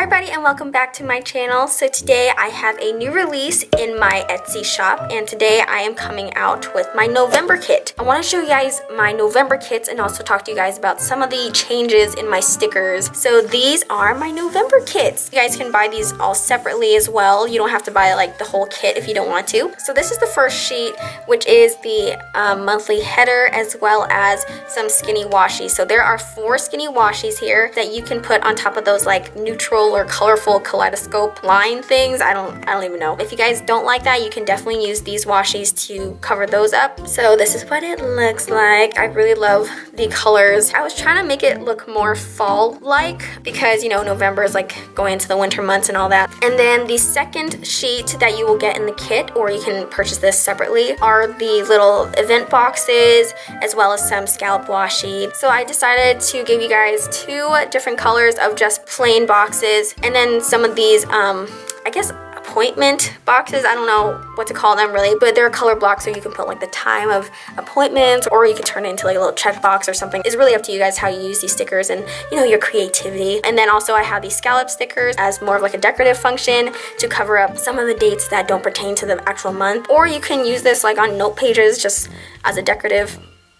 Hi everybody and welcome back to my channel. So today I have a new release in my Etsy shop and today I am coming out with my November kit. I want to show you guys my November kits and also talk to you guys about some of the changes in my stickers. So these are my November kits. You guys can buy these all separately as well. You don't have to buy like the whole kit if you don't want to. So this is the first sheet, which is the monthly header as well as some skinny washies. So there are 4 skinny washies here that you can put on top of those like neutral or colorful kaleidoscope line things. I don't even know. If you guys don't like that, you can definitely use these washies to cover those up. So this is what it looks like. I really love the colors. I was trying to make it look more fall-like because, you know, November is like going into the winter months and all that. And then the second sheet that you will get in the kit, or you can purchase this separately, are the little event boxes as well as some scallop washi. So I decided to give you guys 2 different colors of just plain boxes. And then some of these, I guess appointment boxes. I don't know what to call them really, but they're a color block so you can put like the time of appointments, or you can turn it into like a little checkbox or something. It's really up to you guys how you use these stickers and, you know, your creativity. And then also I have these scallop stickers as more of like a decorative function to cover up some of the dates that don't pertain to the actual month. Or you can use this like on note pages just as a decorative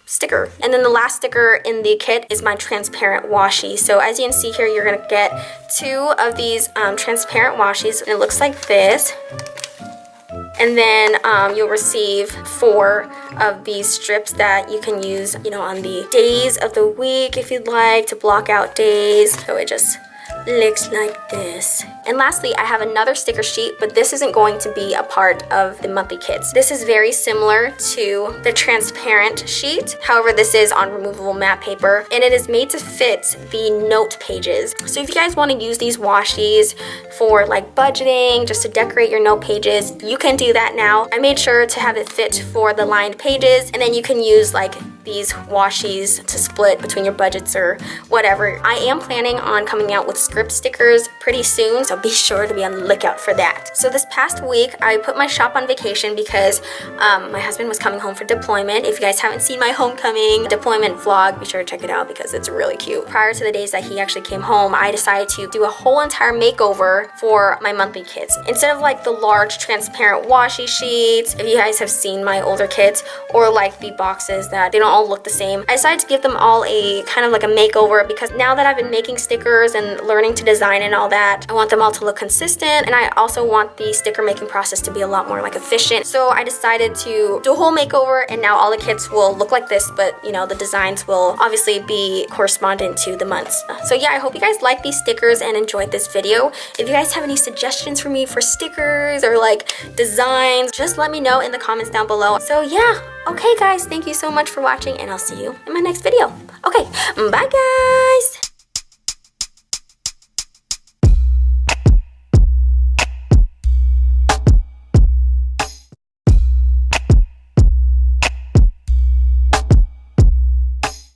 sticker. And then the last sticker in the kit is my transparent washi. So as you can see here, you're gonna get 2 of these transparent washis, and it looks like this. And then you'll receive 4 of these strips that you can use, you know, on the days of the week if you'd like to block out days. So it just looks like this. And lastly, I have another sticker sheet, but this isn't going to be a part of the monthly kits. This is very similar to the transparent sheet. However, this is on removable matte paper and it is made to fit the note pages. So if you guys want to use these washies for like budgeting, just to decorate your note pages, you can do that now. I made sure to have it fit for the lined pages, and then you can use like these washies to split between your budgets or whatever. I am planning on coming out with script stickers pretty soon, so be sure to be on the lookout for that. So this past week, I put my shop on vacation because my husband was coming home for deployment. If you guys haven't seen my homecoming deployment vlog, be sure to check it out because it's really cute. Prior to the days that he actually came home, I decided to do a whole entire makeover for my monthly kits. Instead of like the large transparent washi sheets, if you guys have seen my older kits, or like the boxes that they don't all look the same, I decided to give them all a kind of like a makeover because now that I've been making stickers and learning to design and all that, I want them all to look consistent, and I also want the sticker making process to be a lot more like efficient. So I decided to do a whole makeover, and now all the kits will look like this, but you know, the designs will obviously be correspondent to the months. So yeah, I hope you guys like these stickers and enjoyed this video. If you guys have any suggestions for me for stickers or like designs, just let me know in the comments down below. So yeah, okay guys, thank you so much for watching and I'll see you in my next video. Okay, bye guys!